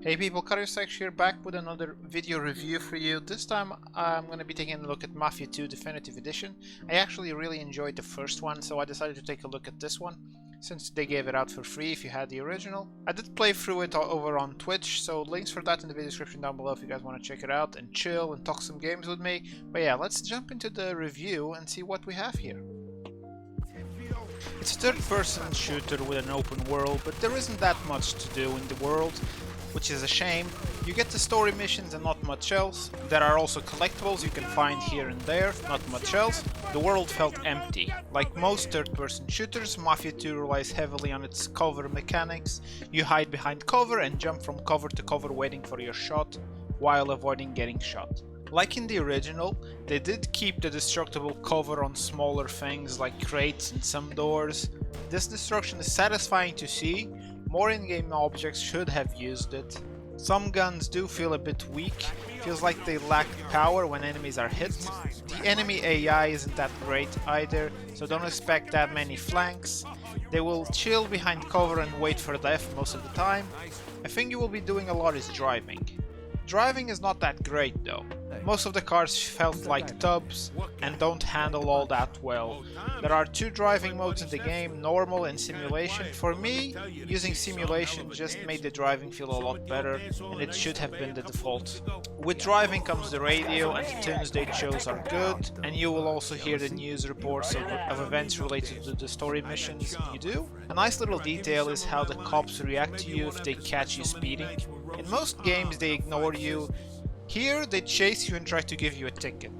Hey people, Cariocekus here, back with another video review for you. This time I'm going to be taking a look at Mafia 2 Definitive Edition. I actually really enjoyed the first one, so I decided to take a look at this one, since they gave it out for free if you had the original. I did play through it over on Twitch, so links for that in the video description down below if you guys want to check it out and chill and talk some games with me. But yeah, let's jump into the review and see what we have here. It's a third-person shooter with an open world, but there isn't that much to do in the world, which is a shame. You get the story missions and not much else. There are also collectibles you can find here and there, not much else. The world felt empty. Like most third-person shooters, Mafia 2 relies heavily on its cover mechanics. You hide behind cover and jump from cover to cover waiting for your shot, while avoiding getting shot. Like in the original, they did keep the destructible cover on smaller things like crates and some doors. This destruction is satisfying to see. More in-game objects should have used it. Some guns do feel a bit weak, feels like they lack power when enemies are hit. The enemy AI isn't that great either, so don't expect that many flanks. They will chill behind cover and wait for death most of the time. A thing you will be doing a lot is driving. Driving is not that great though. Most of the cars felt like tubs and don't handle all that well. There are two driving modes in the game, normal and simulation. For me, using simulation just made the driving feel a lot better, and it should have been the default. With driving comes the radio, and the tunes they chose are good, and you will also hear the news reports of events related to the story missions you do. A nice little detail is how the cops react to you if they catch you speeding. In most games they ignore you. Here they chase you and try to give you a ticket.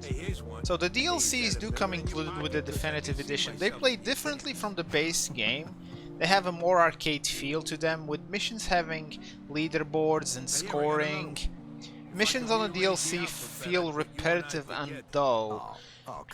So the DLCs do come included with the Definitive Edition. They play differently from the base game. They have a more arcade feel to them, with missions having leaderboards and scoring. Missions on the DLC feel repetitive and dull,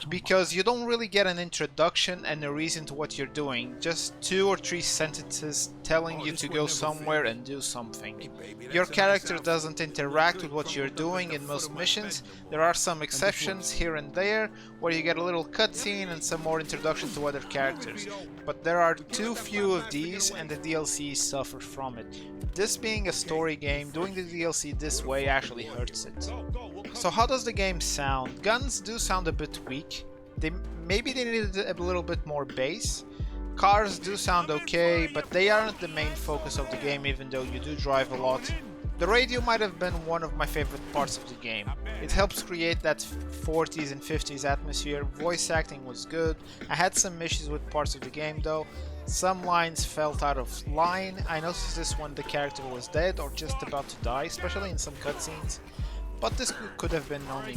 because you don't really get an introduction and a reason to what you're doing, just 2 or 3 sentences telling you to go somewhere and do something. Your character doesn't interact with what you're doing in most missions. There are some exceptions here and there where you get a little cutscene and some more introduction to other characters, but there are too few of these and the DLCs suffer from it. This being a story game, doing the DLC this way actually hurts it. So how does the game sound? Guns do sound a bit weak. Maybe they needed a little bit more bass. Cars do sound okay, but they aren't the main focus of the game, even though you do drive a lot. The radio might have been one of my favorite parts of the game. It helps create that 40s and 50s atmosphere. Voice acting was good. I had some issues with parts of the game though. Some lines felt out of line. I noticed this when the character was dead or just about to die, especially in some cutscenes. But this could have been known.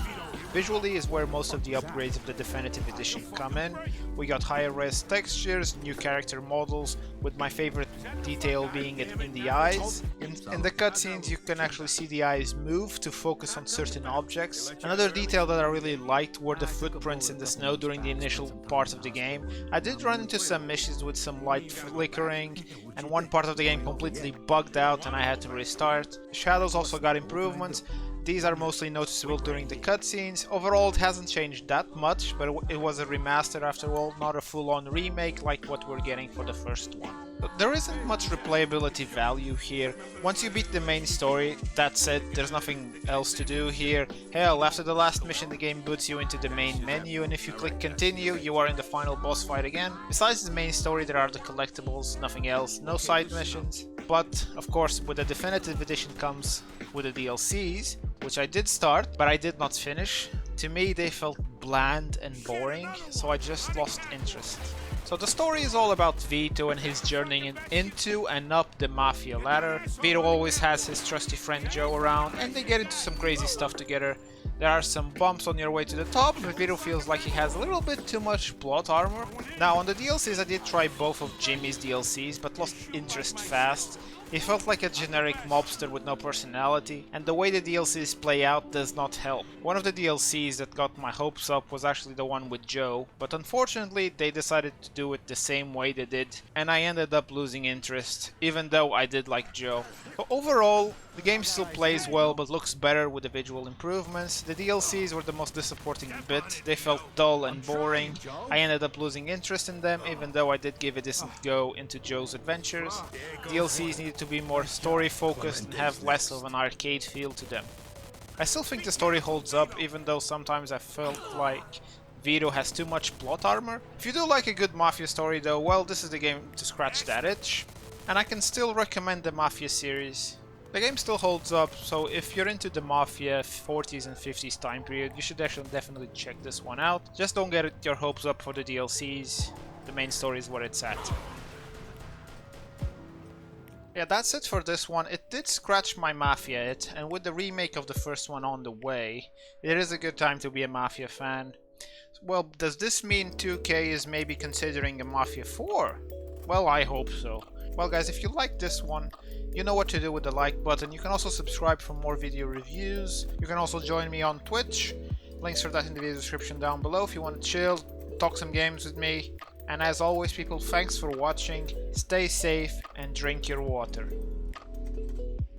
Visually is where most of the upgrades of the Definitive Edition come in. We got higher res textures, new character models, with my favorite detail being in the eyes. In the cutscenes you can actually see the eyes move to focus on certain objects. Another detail that I really liked were the footprints in the snow during the initial parts of the game. I did run into some issues with some light flickering, and one part of the game completely bugged out and I had to restart. Shadows also got improvements. These are mostly noticeable during the cutscenes. Overall it hasn't changed that much, but it was a remaster after all, not a full-on remake like what we're getting for the first one. But there isn't much replayability value here. Once you beat the main story, that's it, there's nothing else to do here. Hell, after the last mission the game boots you into the main menu, and if you click continue, you are in the final boss fight again. Besides the main story there are the collectibles, nothing else, no side missions. But of course with the Definitive Edition comes with the DLCs, which I did start, but I did not finish. To me they felt bland and boring, so I just lost interest. So the story is all about Vito and his journey into and up the Mafia ladder. Vito always has his trusty friend Joe around, and they get into some crazy stuff together. There are some bumps on your way to the top, but Vito feels like he has a little bit too much plot armor. Now on the DLCs I did try both of Jimmy's DLCs, but lost interest fast. He felt like a generic mobster with no personality, and the way the DLCs play out does not help. One of the DLCs that got my hopes up was actually the one with Joe, but unfortunately they decided to do it the same way they did, and I ended up losing interest, even though I did like Joe. But overall, The game still plays well but looks better with the visual improvements. The DLCs were the most disappointing bit, they felt dull and boring. I ended up losing interest in them even though I did give a decent go into Joe's adventures. DLCs needed to be more story focused and have less of an arcade feel to them. I still think the story holds up even though sometimes I felt like Vito has too much plot armor. If you do like a good Mafia story though, well, this is the game to scratch that itch. And I can still recommend the Mafia series. The game still holds up, so if you're into the Mafia 40s and 50s time period, you should actually definitely check this one out. Just don't get your hopes up for the DLCs, the main story is where it's at. Yeah, that's it for this one. It did scratch my Mafia itch, and with the remake of the first one on the way, it is a good time to be a Mafia fan. Well, does this mean 2K is maybe considering a Mafia 4? Well, I hope so. Well guys, if you like this one, you know what to do with the like button. You can also subscribe for more video reviews. You can also join me on Twitch. Links for that in the video description down below if you want to chill, talk some games with me. And as always people, thanks for watching, stay safe and drink your water.